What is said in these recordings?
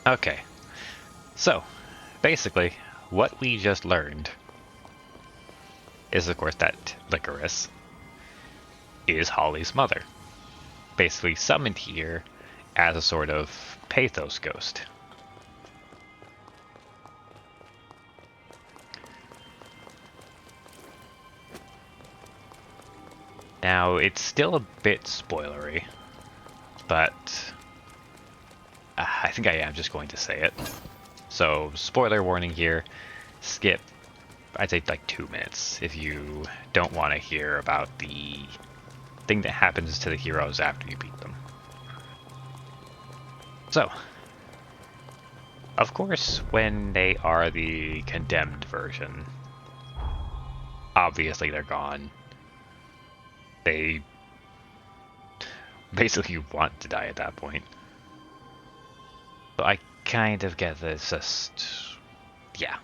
Okay, so basically, what we just learned is, of course, that Licorice is Holly's mother, basically summoned here as a sort of pathos ghost. Now, it's still a bit spoilery, but I think I am just going to say it. So, spoiler warning here, skip, I'd say like 2 minutes if you don't want to hear about the thing that happens to the heroes after you beat them. So, of course, when they are the condemned version, obviously they're gone. They basically want to die at that point. So I kind of get this, just, yeah.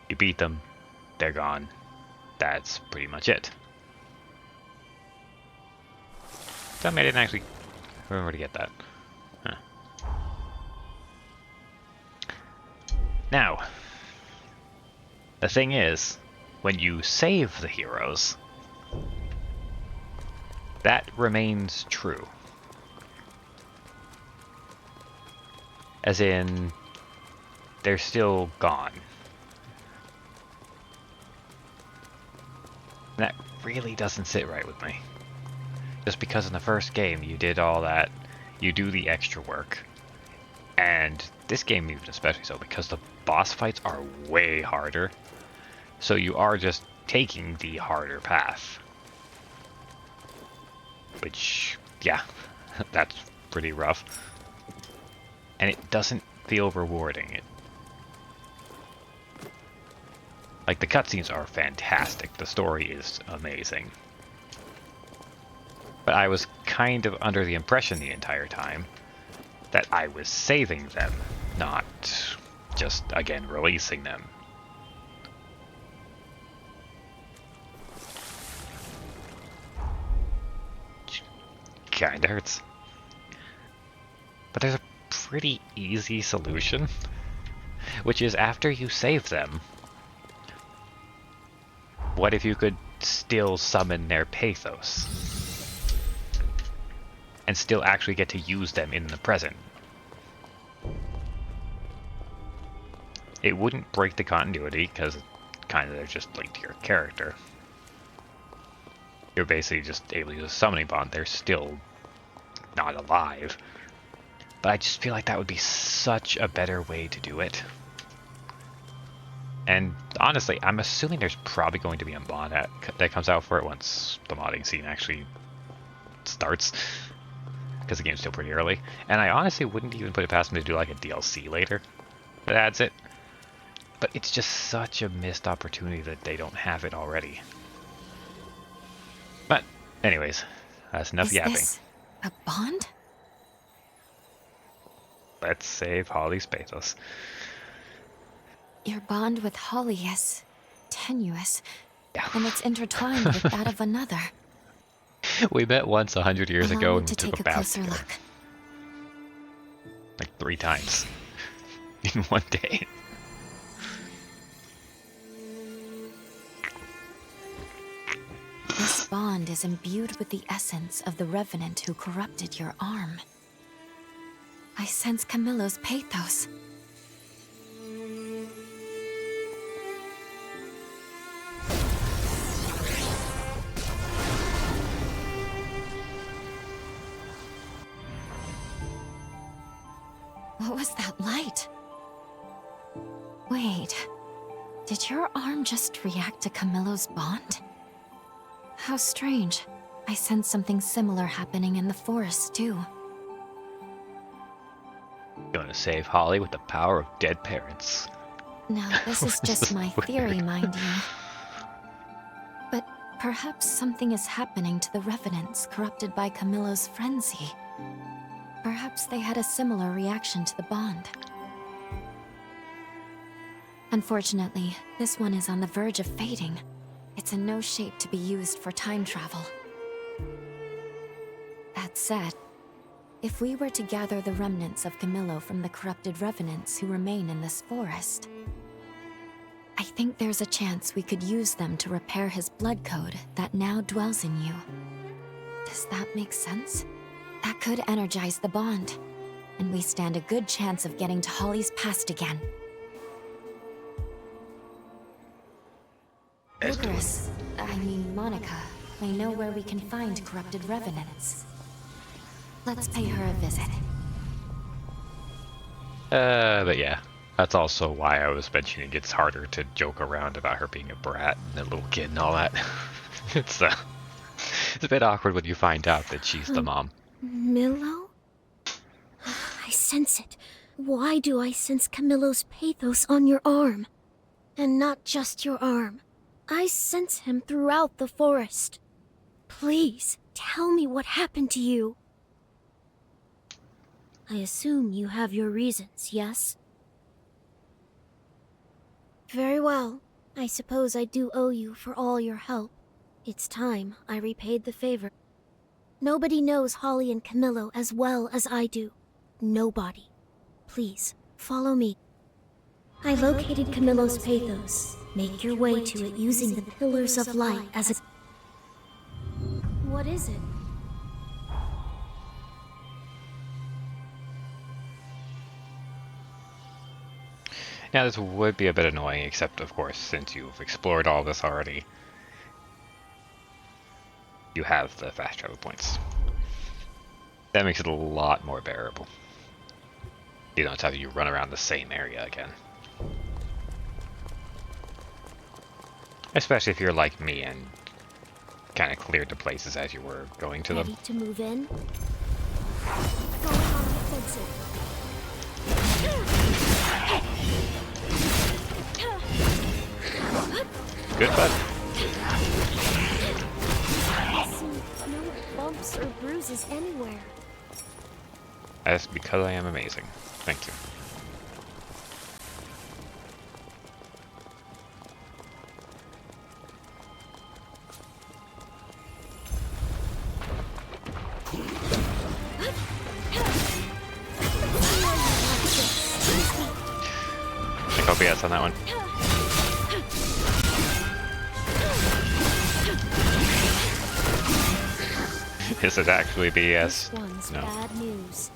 You beat them, they're gone. That's pretty much it. Tell me I didn't actually remember to get that. Huh. Now, the thing is, when you save the heroes, that remains true. As in, they're still gone. And that really doesn't sit right with me. Just because in the first game you did all that, you do the extra work. And this game even especially so, because the boss fights are way harder. So you are just taking the harder path. Which, yeah, that's pretty rough. And it doesn't feel rewarding. Like, the cutscenes are fantastic. The story is amazing. But I was kind of under the impression the entire time that I was saving them, not just, again, releasing them. Kinda hurts. But there's a pretty easy solution, which is after you save them, what if you could still summon their pathos? And still actually get to use them in the present. It wouldn't break the continuity, because kind of they're just linked to your character. You're basically just able to use a summoning bond, they're still not alive. But I just feel like that would be such a better way to do it. And honestly, I'm assuming there's probably going to be a mod that comes out for it once the modding scene actually starts. Because the game's still pretty early. And I honestly wouldn't even put it past them to do like a DLC later that adds it. But it's just such a missed opportunity that they don't have it already. But anyways, that's enough yapping. Is this a bond? Let's save Holly's pathos. Your bond with Holly is tenuous, Yeah. and it's intertwined with that of another. We met once 100 years Allow ago me and we to took take a a bath closer together. look. Like 3 times. In one day. This bond is imbued with the essence of the revenant who corrupted your arm. I sense Camillo's pathos. What was that light? Wait, did your arm just react to Camillo's bond? How strange. I sense something similar happening in the forest, too. Gonna save Holly with the power of dead parents. Now, this is just my theory, mind you. But perhaps something is happening to the revenants corrupted by Camillo's frenzy. Perhaps they had a similar reaction to the bond. Unfortunately, this one is on the verge of fading. It's in no shape to be used for time travel. That said, If we were to gather the remnants of Camillo from the corrupted revenants who remain in this forest, I think there's a chance we could use them to repair his blood code that now dwells in you. Does that make sense? That could energize the bond, and we stand a good chance of getting to Holly's past again. Icarus, Monica, may know where we can find corrupted revenants. Let's pay her a visit. But yeah. That's also why I was mentioning it's harder to joke around about her being a brat and a little kid and all that. It's a bit awkward when you find out that she's the mom. Camillo? I sense it. Why do I sense Camillo's pathos on your arm? And not just your arm. I sense him throughout the forest. Please, tell me what happened to you. I assume you have your reasons, yes? Very well. I suppose I do owe you for all your help. It's time I repaid the favor. Nobody knows Holly and Camillo as well as I do. Nobody. Please, follow me. I located Camillo's pathos. Make your way to it using the Pillars of Light as a... What is it? Yeah, this would be a bit annoying, except of course, since you've explored all this already, you have the fast travel points. That makes it a lot more bearable. You don't have to run around the same area again. Especially if you're like me and kind of cleared the places as you were going to them. Ready to move in? Going on the offensive. Good, bud. I see no bumps or bruises anywhere. That's because I am amazing. Thank you. I think I'll BS on that one. This is actually BS. This one's No. bad news.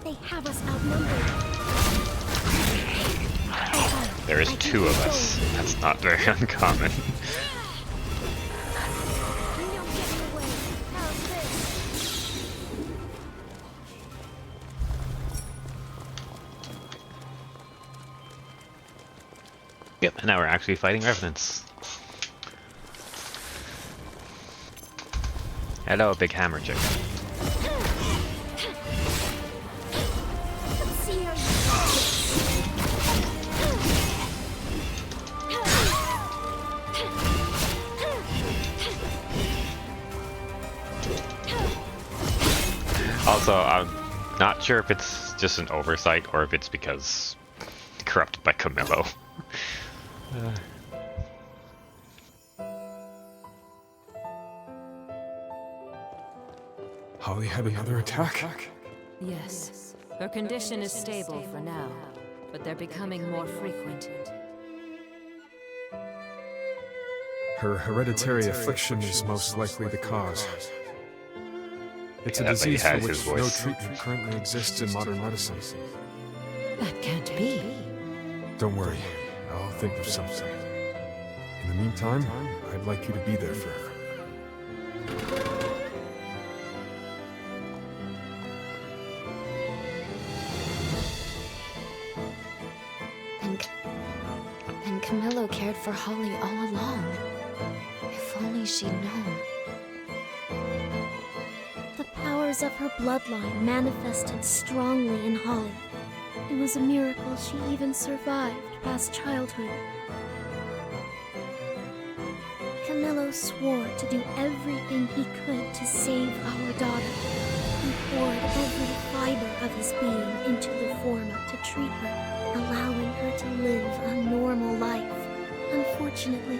They have us outnumbered. There is two of us. That's not very uncommon. No getting away. How's this? Yep, and now we're actually fighting revenants. Hello, big hammer chick. Let's see how Also, I'm not sure if it's just an oversight or if it's because corrupted by Camillo. Holly had another attack? Yes. Her condition is stable for now, but they're becoming more frequent. Her hereditary affliction is most likely the cause. It's a Yeah, but he disease for has which his no voice. treatment currently exists in modern medicine. That can't be. Don't worry, I'll think of something. In the meantime, I'd like you to be there for her. And Camillo cared for Holly all along. If only she'd known. The powers of her bloodline manifested strongly in Holly. It was a miracle she even survived past childhood. Camillo swore to do everything he could to save our daughter. He poured every fiber of his being into the forma to treat her, allowing her to live a normal life. Unfortunately,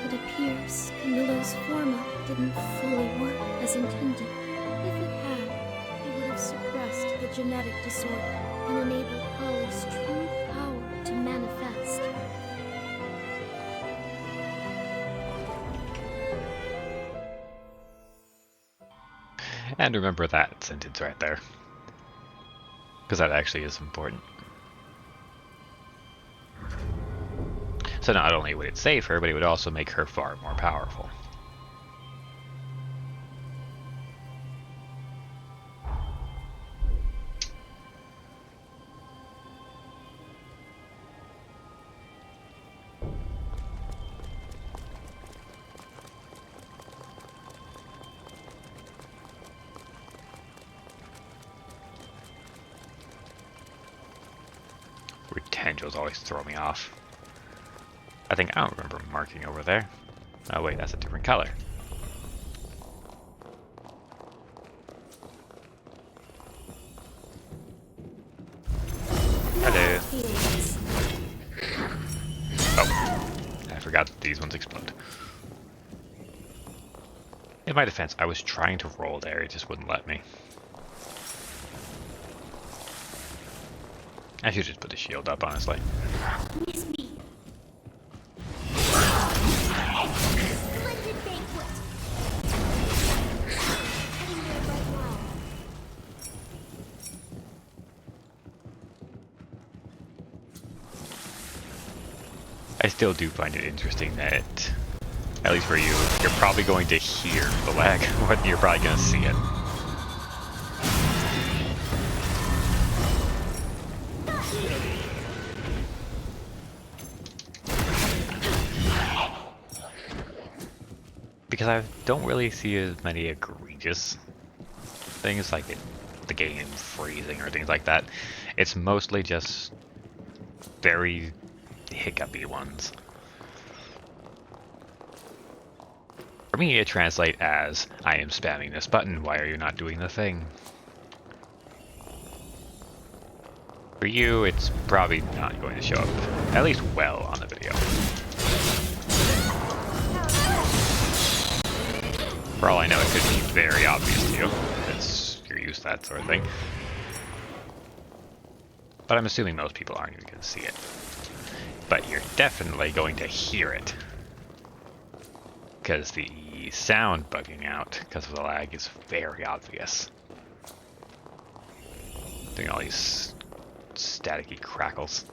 it appears Camillo's forma didn't fully work as intended. If it had, the genetic disorder and enable Holly's true power to manifest. And remember that sentence right there, because that actually is important. So not only would it save her, but it would also make her far more powerful. Tangels always throw me off. I don't remember marking over there. Oh wait, that's a different color. Hello. Oh, I forgot that these ones explode. In my defense, I was trying to roll there, it just wouldn't let me. I should just put the shield up, honestly. Miss me. Splendid banquet. Heading there right now. I still do find it interesting that, at least for you, you're probably going to hear the lag, but you're probably going to see it. Because I don't really see as many egregious things like the game freezing or things like that. It's mostly just very hiccupy ones. For me, it translates as, I am spamming this button, why are you not doing the thing? For you, it's probably not going to show up, at least well, on the video. For all I know, it could be very obvious to you, because you're used to that sort of thing. But I'm assuming most people aren't even going to see it. But you're definitely going to hear it. Because the sound bugging out, because of the lag, is very obvious. Doing all these staticky crackles.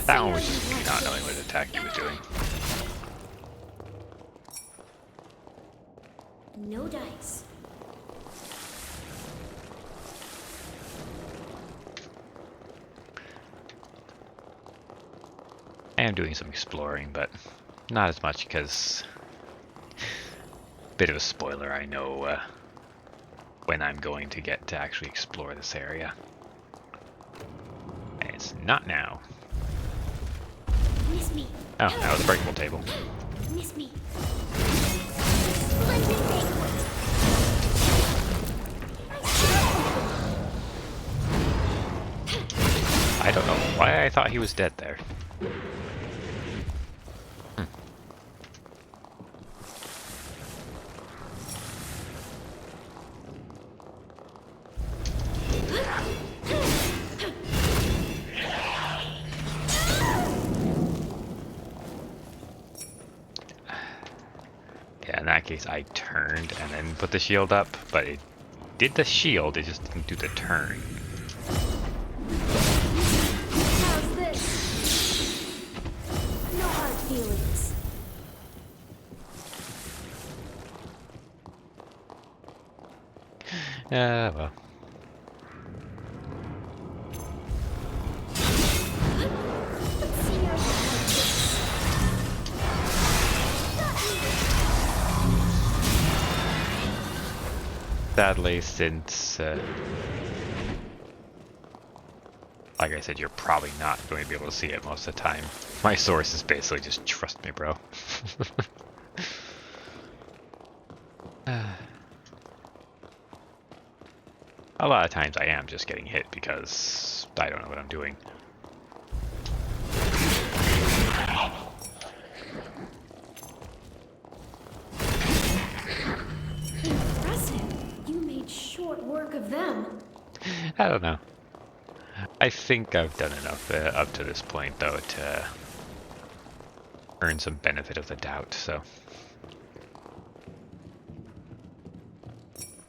That one was just me not knowing what attack he was doing. No dice. I am doing some exploring, but not as much because, bit of a spoiler, I know when I'm going to get to actually explore this area. And it's not now. Miss me. Oh, that was a breakable table. Miss me. Splendid banquet. I don't know why I thought he was dead there. Yeah, in that case, I turned and then put the shield up, but it did the shield, it just didn't do the turn. How's this? No hard feelings. Well. Let's see your Sadly, since, like I said, you're probably not going to be able to see it most of the time. My source is basically just trust me, bro. A lot of times I am just getting hit because I don't know what I'm doing. I don't know. I think I've done enough up to this point, though, to earn some benefit of the doubt, so.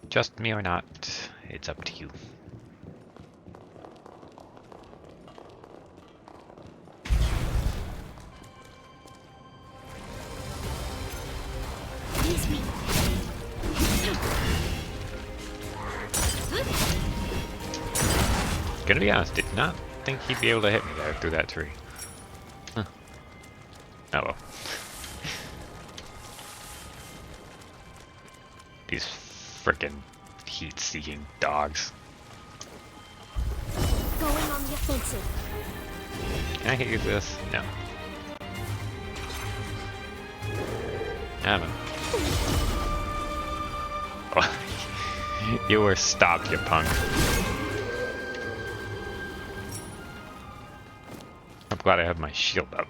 Just me or not, it's up to you. Gonna be honest, did not think he'd be able to hit me there through that tree. Huh. Oh well. These frickin' heat-seeking dogs. Going on the offensive. Can I hit you with this? No. Haven't. Oh. You were stopped, you punk. I'm glad I have my shield up.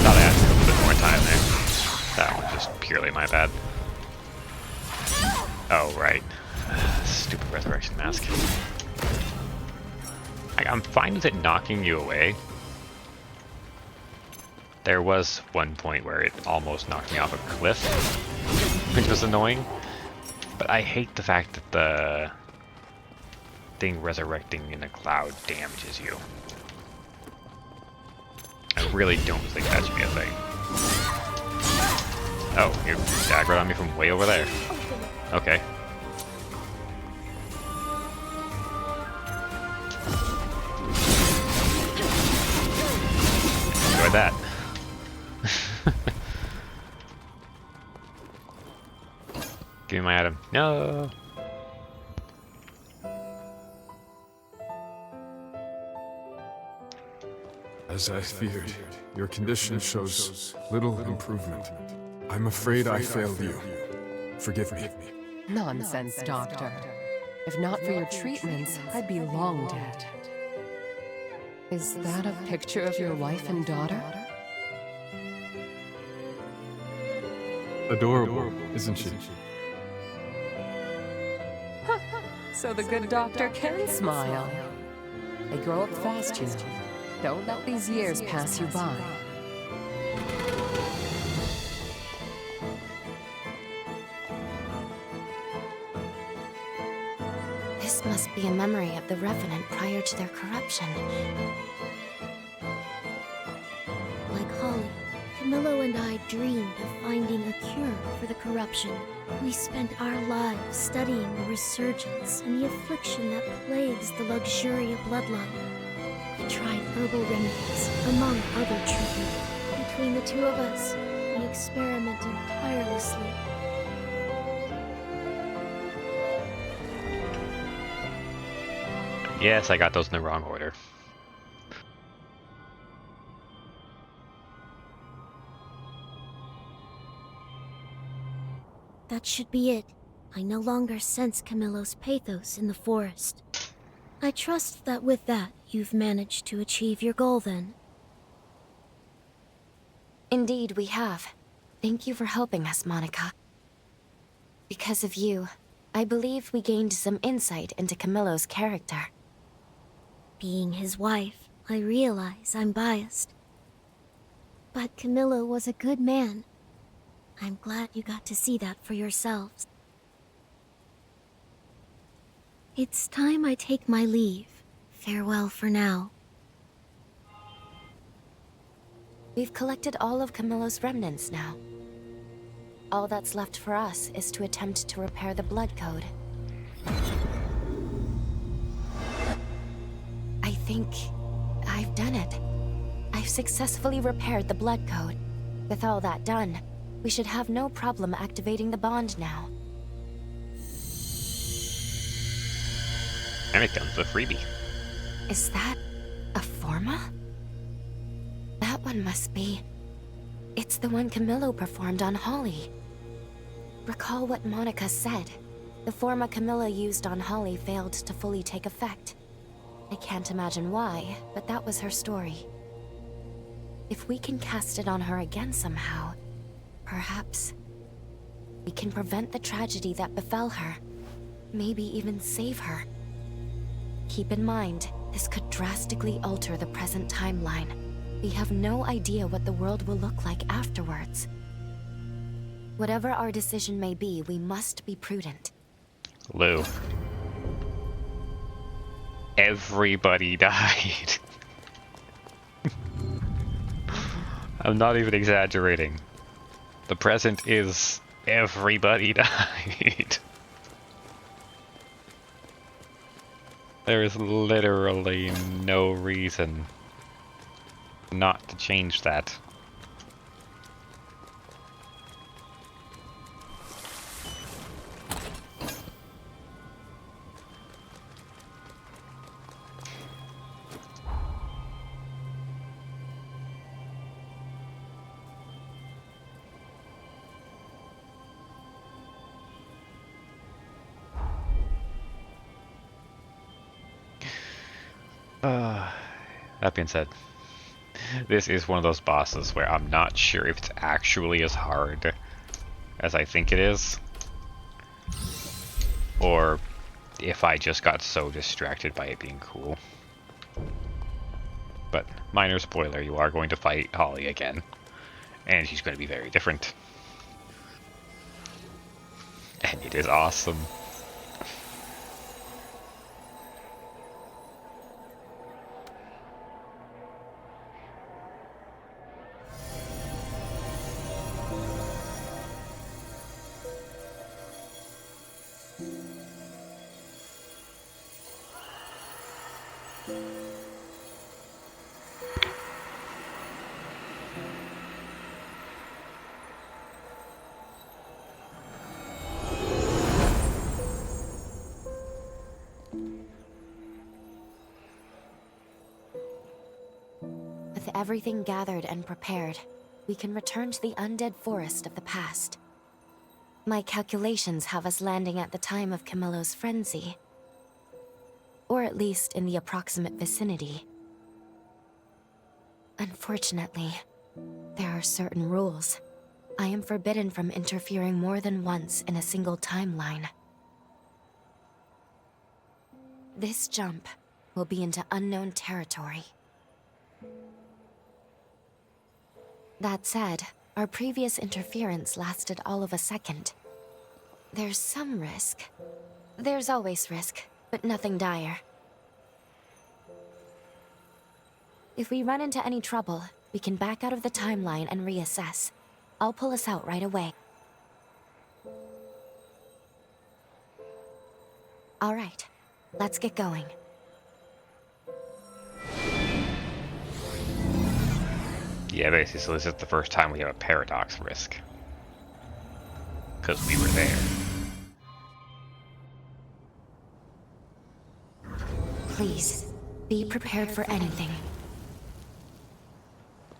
Thought I had a little bit more time there. That was just purely my bad. Oh, right. Stupid resurrection mask. I'm fine with it knocking you away. There was one point where it almost knocked me off a cliff, which was annoying. But I hate the fact that the thing resurrecting in a cloud damages you. I really don't think that should be a thing. Oh, you aggroed on me from way over there. Okay. Enjoy that. Give me my item. No! As I feared, your condition shows little improvement. I'm afraid I failed you. Forgive me. Nonsense, Doctor. If not for your treatments, I'd be long dead. Is that a picture of your wife and daughter? Adorable, isn't she? So the good doctor can smile. They grow up fast, you know. Don't let these years pass you by. This must be a memory of the Revenant prior to their corruption. Like Holly, Camillo and I dreamed of finding a cure for the corruption. We spent our lives studying the resurgence and the affliction that plagues the Luxuria bloodline. We tried herbal remedies, among other treatment. Between the two of us, we experimented tirelessly. Yes, I got those in the wrong order. That should be it. I no longer sense Camillo's pathos in the forest. I trust that with that, you've managed to achieve your goal then. Indeed, we have. Thank you for helping us, Monica. Because of you, I believe we gained some insight into Camillo's character. Being his wife, I realize I'm biased. But Camillo was a good man. I'm glad you got to see that for yourselves. It's time I take my leave. Farewell for now. We've collected all of Camillo's remnants now. All that's left for us is to attempt to repair the blood code. I think I've done it. I've successfully repaired the blood code. With all that done, we should have no problem activating the bond now. And it comes with a freebie. Is that a forma? That one must be. It's the one Camillo performed on Holly. Recall what Monica said. The forma Camillo used on Holly failed to fully take effect. I can't imagine why, but that was her story. If we can cast it on her again somehow, perhaps we can prevent the tragedy that befell her. Maybe even save her. Keep in mind, this could drastically alter the present timeline. We have no idea what the world will look like afterwards. Whatever our decision may be, we must be prudent. Lou. Everybody died. I'm not even exaggerating. The present is everybody died. There is literally no reason not to change that. That being said, this is one of those bosses where I'm not sure if it's actually as hard as I think it is, or if I just got so distracted by it being cool. But minor spoiler, you are going to fight Holly again, and she's going to be very different. And it is awesome. With everything gathered and prepared, we can return to the undead forest of the past. My calculations have us landing at the time of Camillo's frenzy. Or at least in the approximate vicinity. Unfortunately, there are certain rules. I am forbidden from interfering more than once in a single timeline. This jump will be into unknown territory. That said, our previous interference lasted all of a second. There's some risk. There's always risk, but nothing dire. If we run into any trouble, we can back out of the timeline and reassess. I'll pull us out right away. All right, let's get going. Yeah, basically, so this is the first time we have a paradox risk. Because we were there. Please, be prepared for anything.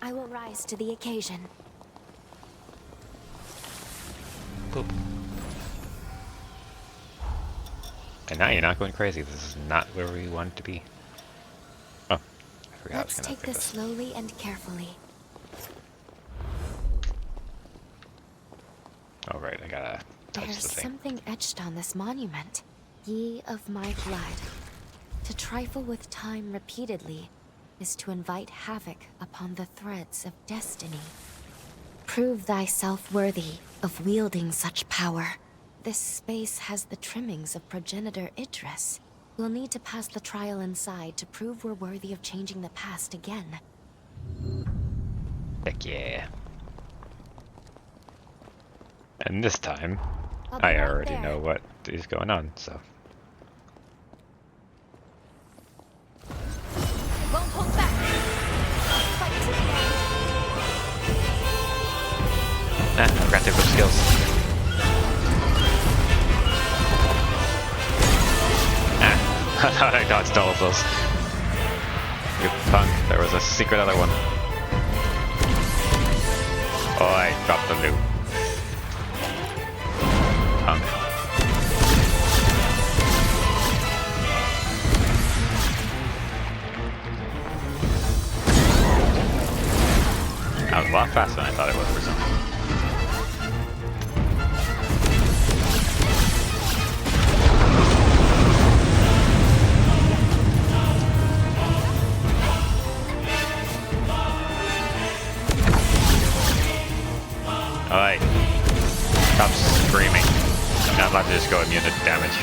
I will rise to the occasion. Boop. And now you're not going crazy. This is not where we want to be. Oh, I forgot. Let's take this slowly and carefully. All right, I gotta touch There's the thing. something etched on this monument. Ye of my blood. To trifle with time repeatedly is to invite havoc upon the threads of destiny. Prove thyself worthy of wielding such power. This space has the trimmings of progenitor Idris. We'll need to pass the trial inside to prove we're worthy of changing the past again. Heck yeah. And this time, I'll be I right already there. know what is going on, so. Won't hold back. Fight to the end. I forgot to equip skills. I thought I dodged all of those. You punk, there was a secret other one. Oh, I dropped the loot. Punk. faster than I thought it was for some. Alright. Stop screaming. I'm not allowed to just go immune to damage.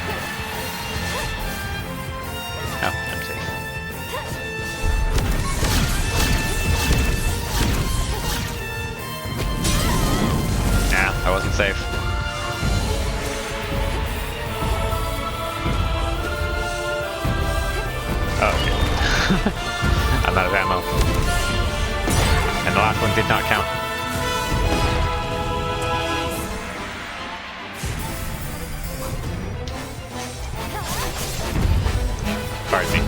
Oh, I'm safe. Nah, I wasn't safe. Oh, okay. I'm out of ammo. And the last one did not count. Pardon me.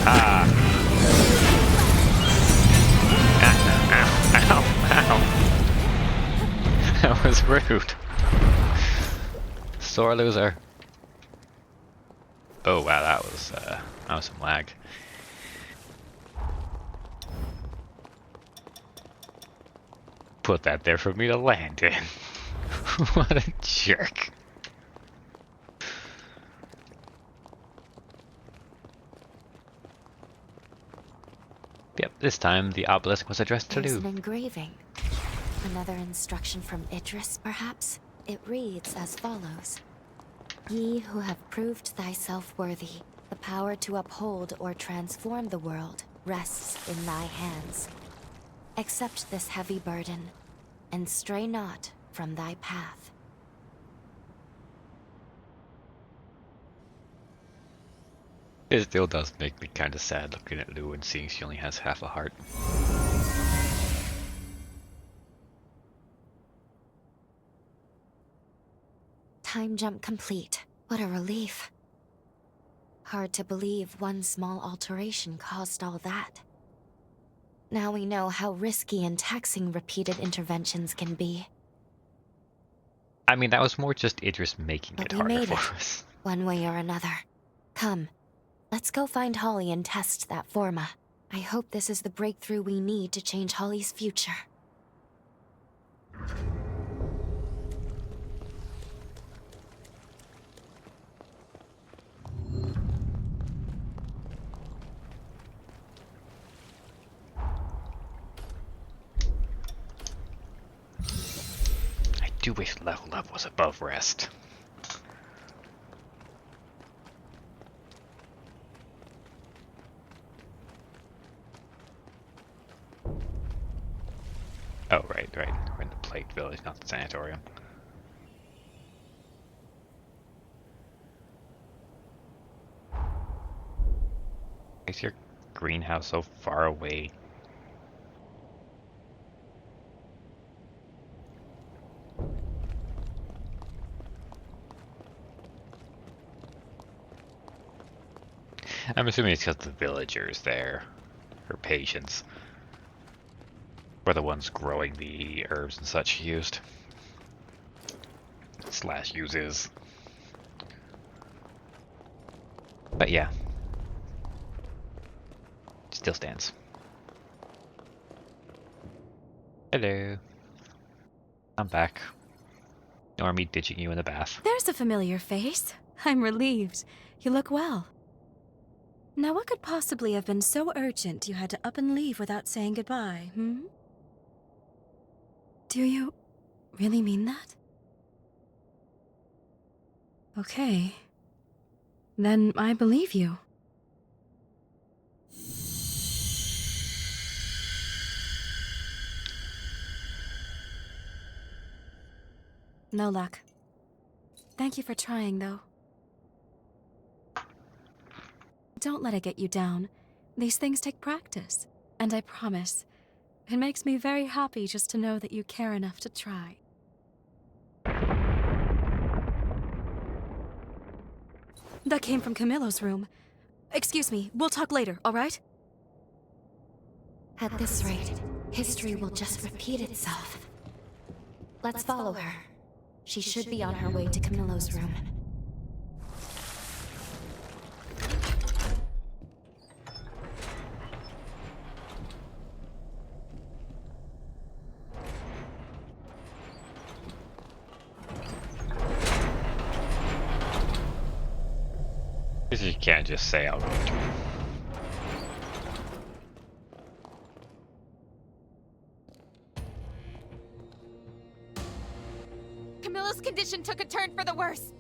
Ah. Ow, ow, ow. That was rude. Sore loser. Oh wow, that was some lag. Put that there for me to land in. What a jerk. Yep, this time the obelisk was addressed to There's Lou. an engraving. Another instruction from Idris, perhaps? It reads as follows. Ye who have proved thyself worthy, the power to uphold or transform the world rests in thy hands. Accept this heavy burden, and stray not from thy path. It still does make me kind of sad looking at Lou and seeing she only has half a heart. Time jump complete. What a relief. Hard to believe one small alteration caused all that. Now we know how risky and taxing repeated interventions can be. I mean, that was more just Idris making But it we harder made for it, us. one way or another. Come, let's go find Holly and test that forma. I hope this is the breakthrough we need to change Holly's future. I do wish level up was above rest. Oh, right. We're in the Plague Village, not the sanatorium. Is your greenhouse so far away? I'm assuming it's because the villagers there, or patients, were the ones growing the herbs and such used. / uses. But yeah. Still stands. Hello. I'm back. Nor me ditching you in the bath. There's a familiar face. I'm relieved. You look well. Now, what could possibly have been so urgent you had to up and leave without saying goodbye, hmm? Do you really mean that? Okay. Then I believe you. No luck. Thank you for trying, though. Don't let it get you down. These things take practice. And I promise, it makes me very happy just to know that you care enough to try. That came from Camillo's room. Excuse me, we'll talk later, all right? At this rate, history will just repeat itself. Let's follow her. She should be on her way to Camillo's room. Because you can't just say I'll go to him. Camilla's condition took a turn for the worse.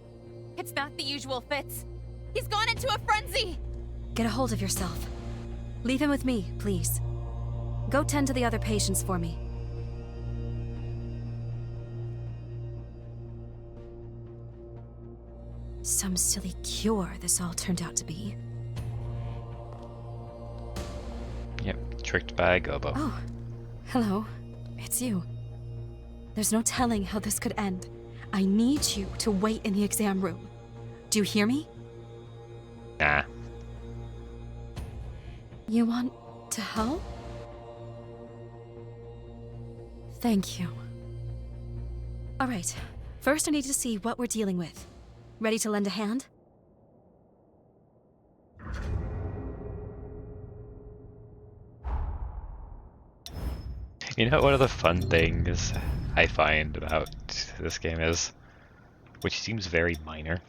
It's not the usual fits. He's gone into a frenzy! Get a hold of yourself. Leave him with me, please. Go tend to the other patients for me. Some silly cure this all turned out to be. Yep, tricked by a Gobo. Oh, hello. It's you. There's no telling how this could end. I need you to wait in the exam room. Do you hear me? Nah. You want to help? Thank you. All right. First, I need to see what we're dealing with. Ready to lend a hand? You know what one of the fun things I find about this game is? Which seems very minor.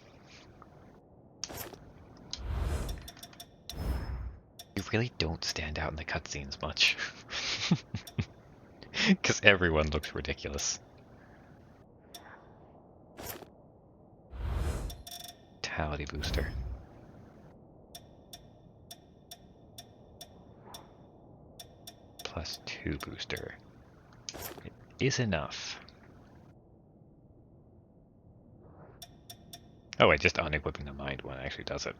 You really don't stand out in the cutscenes much. Because everyone looks ridiculous. Vitality booster. +2 booster. It is enough. Oh wait, just unequipping the mind one actually does it.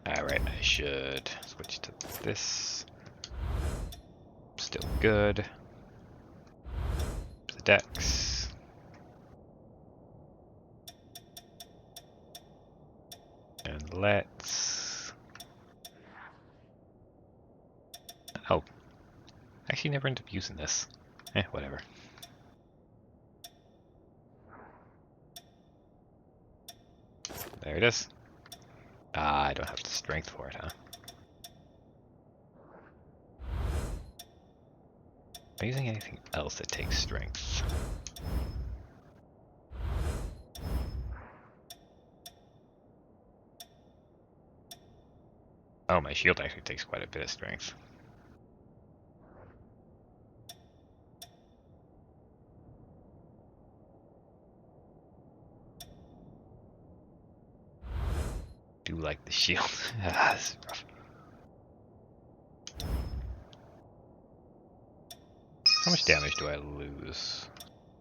Alright, I should switch to this. Still good. The dex. And let's... Oh. Actually never end up using this. Whatever. There it is. Ah, I don't have the strength for it, huh? Am I using anything else that takes strength? Oh, my shield actually takes quite a bit of strength. Do like the shield. This is rough. How much damage do I lose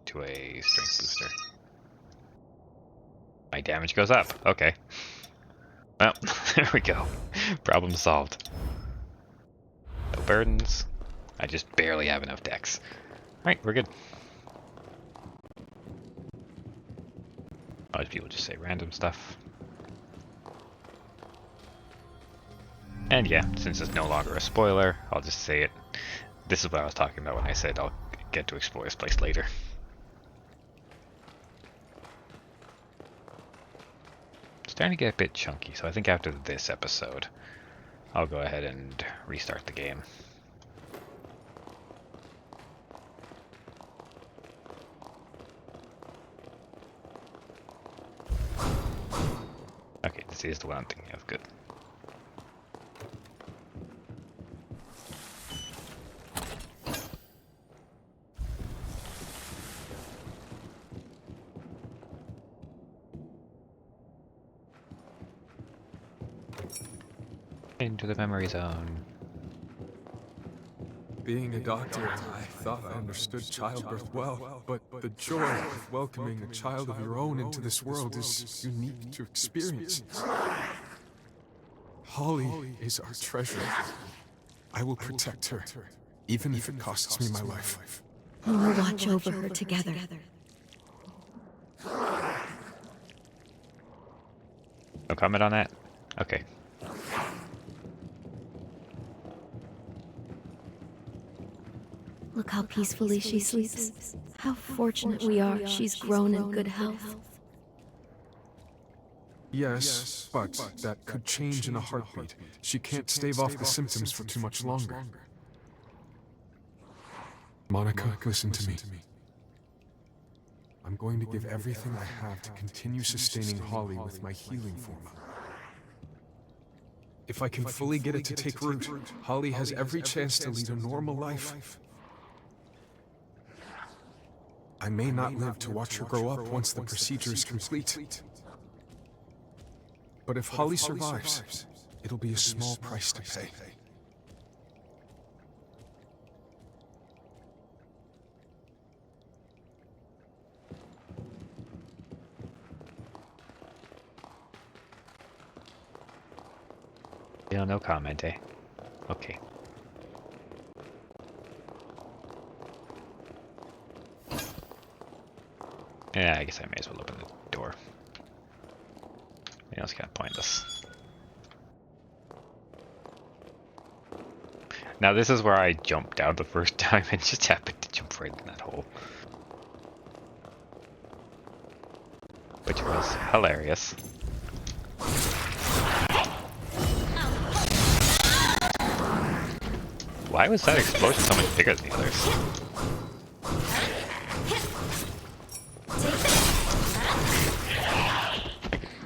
to a strength booster? My damage goes up. Okay. Well, there we go. Problem solved. No burdens. I just barely have enough dex. Alright, we're good. A lot of people just say random stuff. And yeah, since it's no longer a spoiler, I'll just say it. This is what I was talking about when I said I'll get to explore this place later. It's starting to get a bit chunky, so I think after this episode, I'll go ahead and restart the game. Okay, this is the one I'm thinking of. Good. Into the memory zone. Being a doctor, I thought I understood childbirth well, but the joy of welcoming a child of your own into this world is unique to experience. Holly is our treasure. I will protect her, even if it costs me my life. We will watch over her together. No comment on that? Okay. Look how peacefully she sleeps. How fortunate we are she's grown in good health. Yes, but that could change in a heartbeat. She can't stave off the symptoms for too much longer. Monica, listen to me. I'm going to give everything I have to continue sustaining Holly with my healing formula. If I can fully get it to take root, Holly has every chance to lead a normal life. I may not live to watch her grow up once the procedure is complete. But if Holly survives, it'll be a small price to pay. You know, no comment, eh? Okay. Yeah, I guess I may as well open the door. It's kind of pointless. Now this is where I jumped out the first time and just happened to jump right in that hole. Which was hilarious. Why was that explosion so much bigger than the others?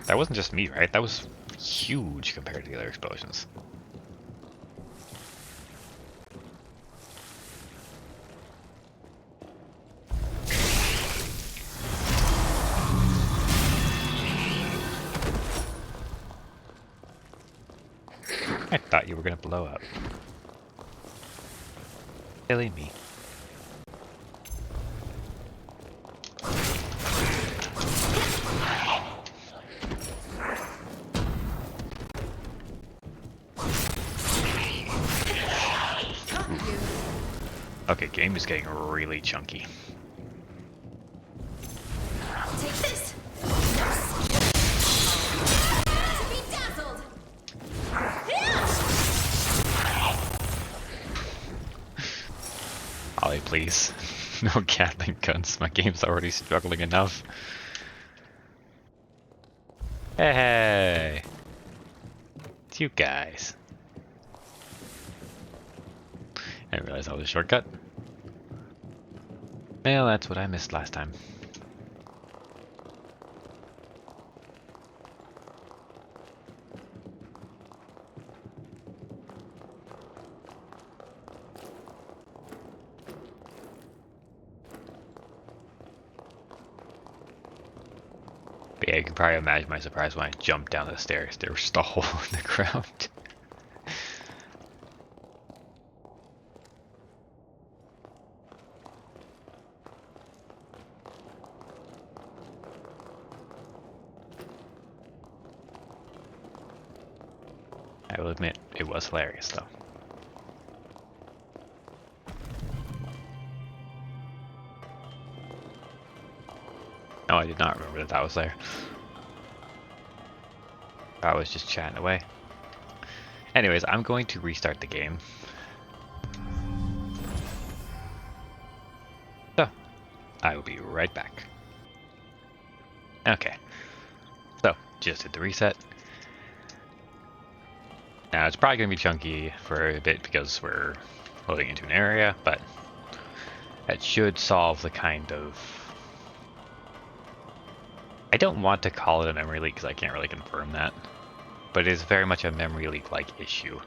That wasn't just me, right? That was huge compared to the other explosions. I thought you were gonna blow up. Silly me. Okay, game is getting really chunky. Take this! To be dazzled! Ollie, please. No Gatling guns. My game's already struggling enough. Hey! It's you guys. I didn't realize that was a shortcut. Well, that's what I missed last time. But yeah, you can probably imagine my surprise when I jumped down the stairs. There was just a hole in the ground. I will admit, it was hilarious though. No, I did not remember that that was there. I was just chatting away. Anyways, I'm going to restart the game. So, I will be right back. Okay. So, just did the reset. Now, it's probably going to be chunky for a bit because we're loading into an area, but that should solve the kind of... I don't want to call it a memory leak because I can't really confirm that, but it is very much a memory leak-like issue,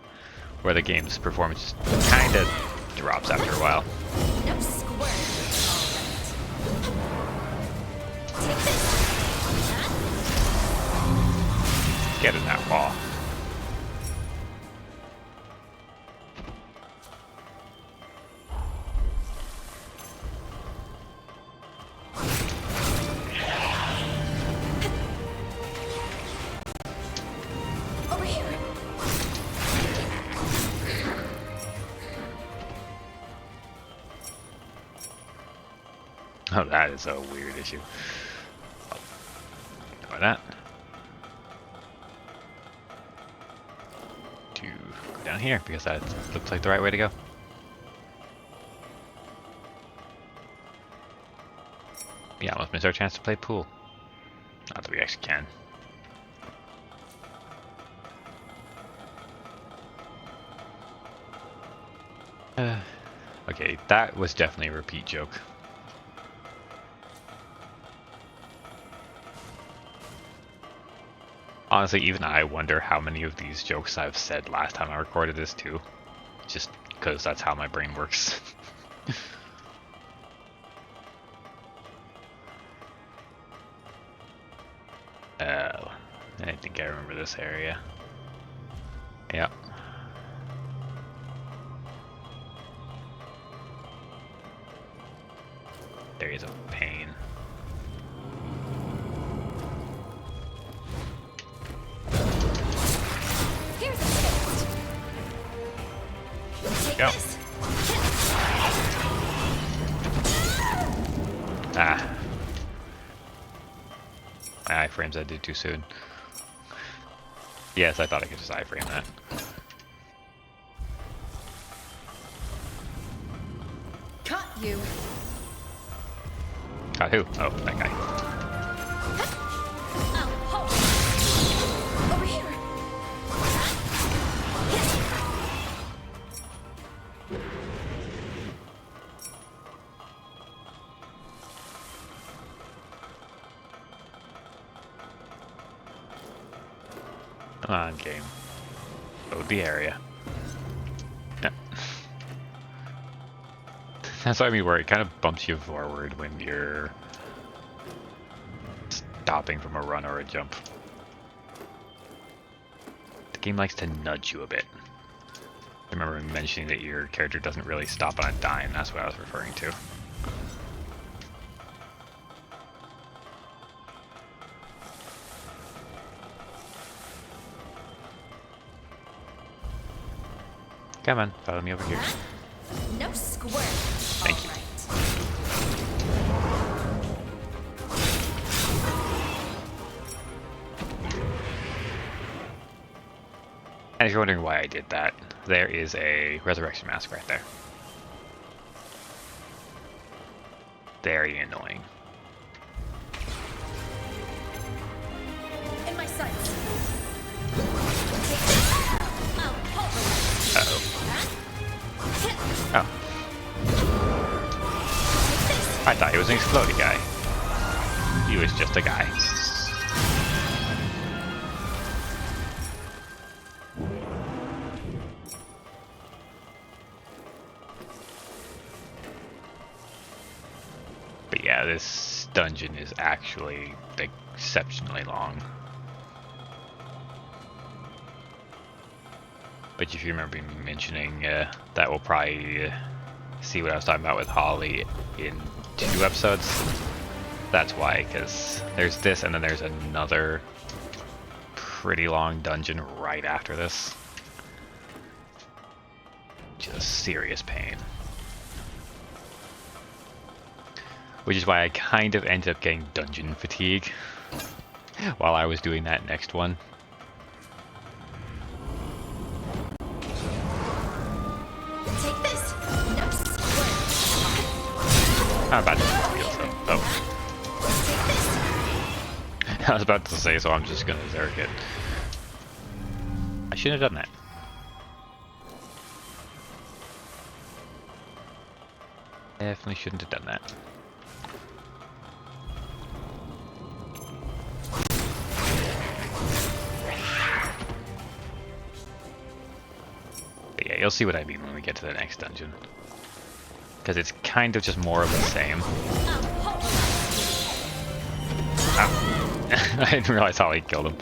where the game's performance kind of drops after a while. No square. Get in that wall. Over here. Oh, that is a weird issue. Try that. To go down here because that looks like the right way to go. Yeah, almost missed our chance to play pool. Not that we actually can. Okay, that was definitely a repeat joke. Honestly, even I wonder how many of these jokes I've said last time I recorded this too. Just because that's how my brain works. Oh, I think I remember this area. Yep. There is a pain. Here's a taste. Take Go. this. Ah. My iframes I did too soon. Yes, I thought I could just iframe that. Caught you. Got who? Oh, that guy. Oh, hold. Over here. Come on, game. Load the area. Yeah. That's what I mean, where it kind of bumps you forward when you're stopping from a run or a jump. The game likes to nudge you a bit. I remember mentioning that your character doesn't really stop on a dime, that's what I was referring to. Come on, follow me over here. No squirt. Thank you. And if you're wondering why I did that, there is a resurrection mask right there. Very annoying. In my sights. Uh-oh. Oh. I thought he was an exploding guy. He was just a guy. But yeah, this dungeon is actually exceptionally long. But if you remember me mentioning, that we'll probably see what I was talking about with Holly in 2 episodes. That's why, because there's this and then there's another pretty long dungeon right after this. Just serious pain. Which is why I kind of ended up getting dungeon fatigue while I was doing that next one. Take this. No squirt. I'm about to heal, so. Oh. Take this. I was about to say, so I'm just gonna zerk it. I shouldn't have done that. Definitely shouldn't have done that. But yeah, you'll see what I mean when we get to the next dungeon. Because it's kind of just more of the same. Ow. I didn't realize how he killed him.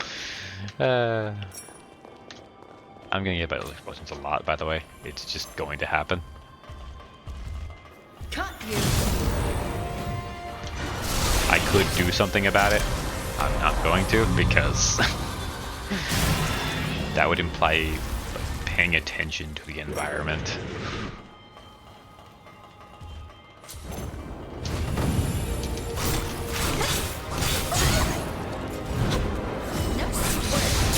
I'm gonna get battle explosions a lot, by the way. It's just going to happen. Caught you. I could do something about it. I'm not going to, because that would imply paying attention to the environment. No squirt.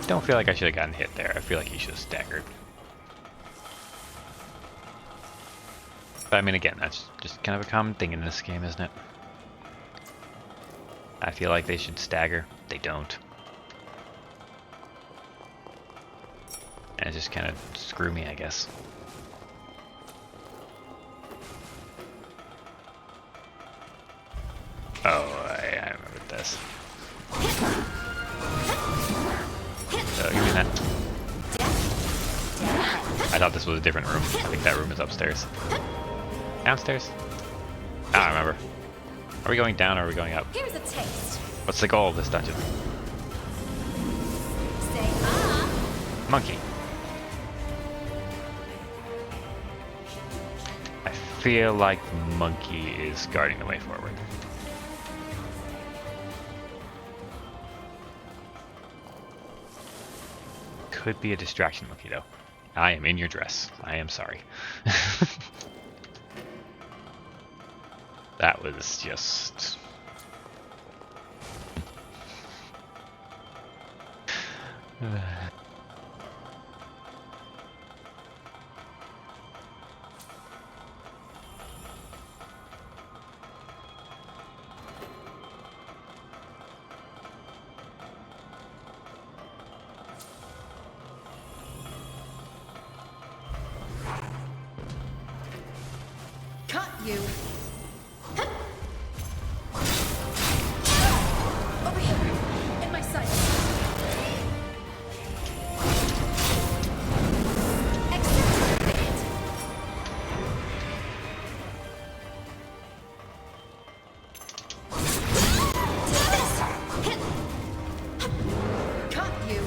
Don't feel like I should have gotten hit there. I feel like he should have staggered. But I mean, again, that's just kind of a common thing in this game, isn't it? I feel like they should stagger. They don't. And and just kind of screw me, I guess. Oh, I remember this. Give me that. I thought this was a different room. I think that room is upstairs. Downstairs? I don't remember. Are we going down or are we going up? Here's a taste. What's the goal of this dungeon? Say ah. Monkey. I feel like Monkey is guarding the way forward. Could be a distraction, Monkey, though. I am in your dress. I am sorry. That was just... Cut you. Over here, in my sight. Exit. Cut you.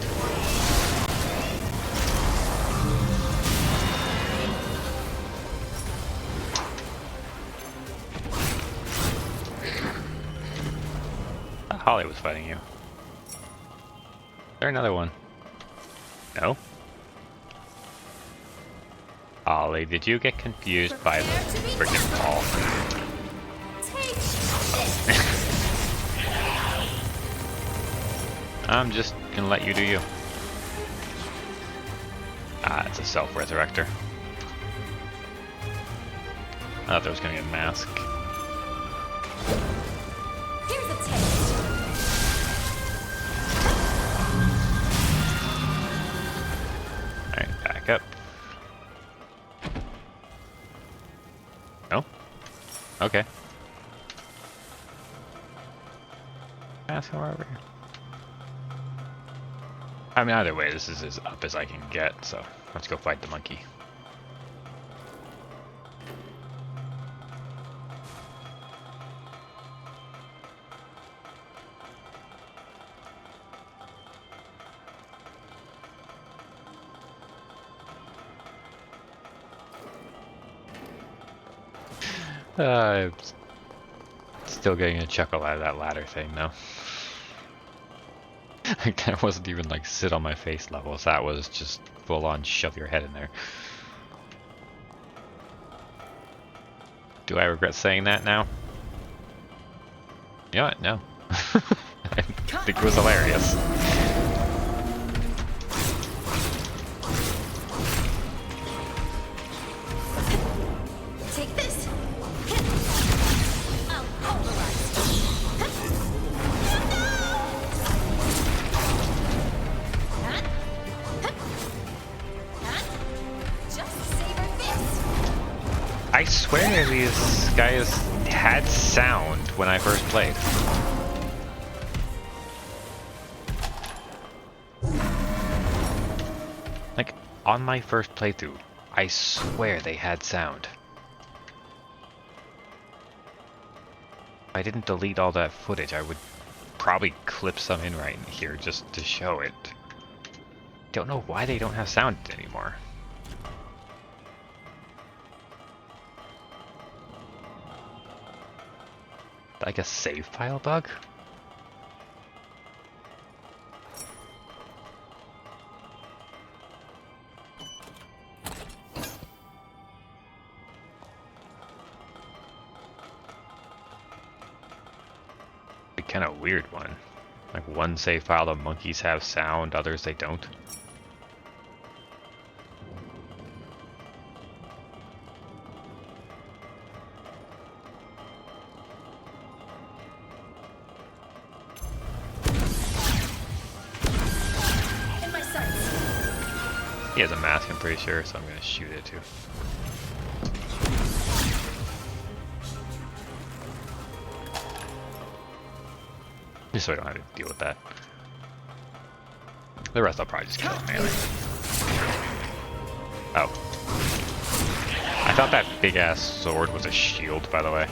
Holly was fighting you. Is there another one? No? Holly, did you get confused by the freaking ball? I'm just gonna let you do you. Ah, it's a self-resurrector. I thought there was gonna be a mask. Here's a taste. Alright, back up. No? Okay. Mask over here. I mean, either way, this is as up as I can get, so let's go fight the monkey. I'm still getting a chuckle out of that ladder thing, though. Like, that wasn't even like sit on my face levels, that was just full on shove your head in there. Do I regret saying that now? You know what? No. I think it was hilarious. Take this. I'll pulverize. Just savor this. I swear these guys had sound when I first played. Like, on my first playthrough, I swear they had sound. If I didn't delete all that footage, I would probably clip some in right here just to show it. Don't know why they don't have sound anymore. Like a save file bug? A kind of weird one. Like one save file the monkeys have sound, others they don't. He has a mask, I'm pretty sure, so I'm gonna shoot it too. Just so I don't have to deal with that. The rest I'll probably just kill him anyway. Oh. I thought that big ass sword was a shield, by the way.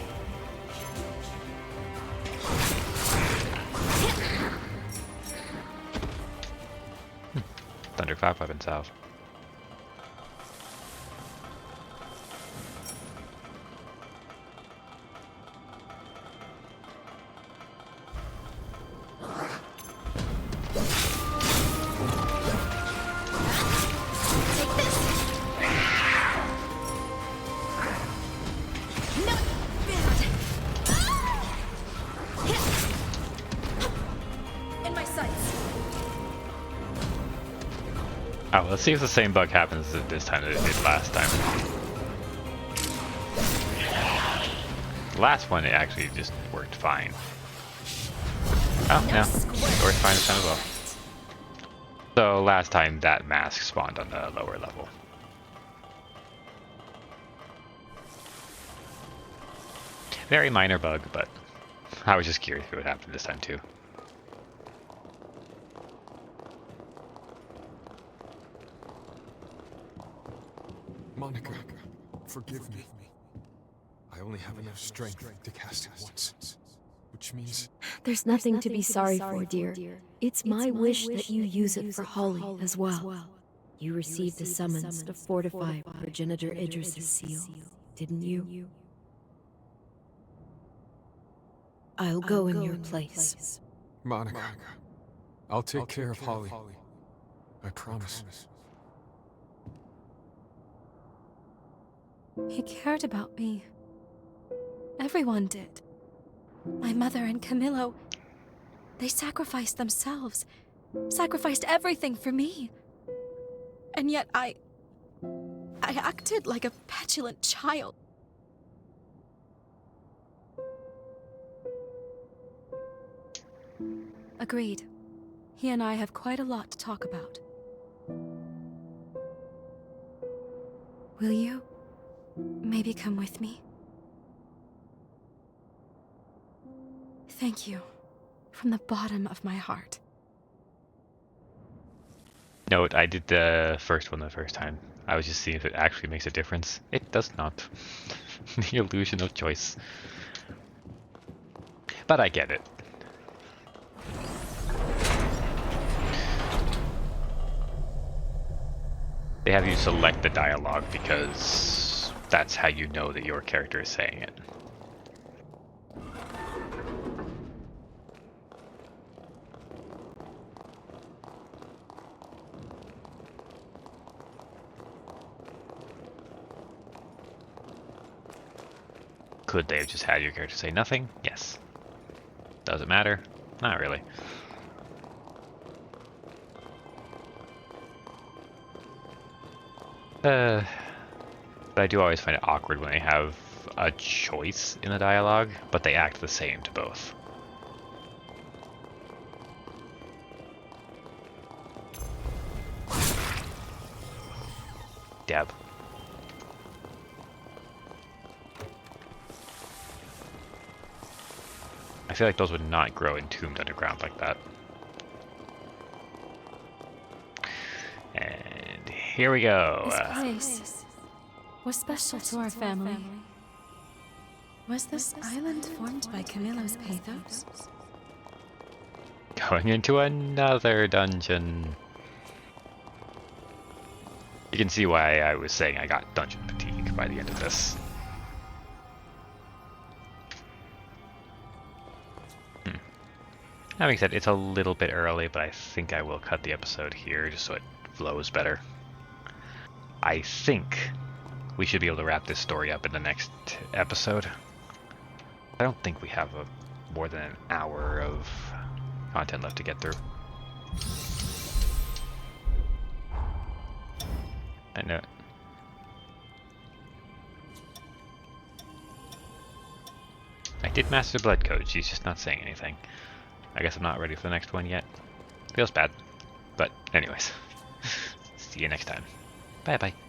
Thunderclap weapon salve. Oh, let's see if the same bug happens this time that it did last time. Last one, it actually just worked fine. Oh, no. It worked fine this time as well. So last time, that mask spawned on the lower level. Very minor bug, but I was just curious if it would happen this time too. Monica, forgive me. I only have enough strength to cast it once, which means... There's nothing to be sorry for, dear. It's my wish that you use it for Holly as well. You received the summons to fortify Progenitor Idris's seal, didn't you? I'll go in your place. Monica, I'll take care of Holly. I promise. He cared about me. Everyone did. My mother and Camillo. They sacrificed themselves. Sacrificed everything for me. And yet I acted like a petulant child. Agreed. He and I have quite a lot to talk about. Will you maybe come with me? Thank you. From the bottom of my heart. Note, I did the first one the first time. I was just seeing if it actually makes a difference. It does not. The illusion of choice. But I get it. They have you select the dialogue because that's how you know that your character is saying it. Could they have just had your character say nothing? Yes. Does it matter? Not really. But I do always find it awkward when they have a choice in the dialogue, but they act the same to both. Deb. I feel like those would not grow entombed underground like that. And here we go. This place was special to our family. Was this island formed by Camillo's pathos? Going into another dungeon. You can see why I was saying I got dungeon fatigue by the end of this. That being said, it's a little bit early, but I think I will cut the episode here just so it flows better. I think we should be able to wrap this story up in the next episode. I don't think we have more than an hour of content left to get through. I know. I did master blood code, she's just not saying anything. I guess I'm not ready for the next one yet. Feels bad. But anyways. see you next time. Bye bye.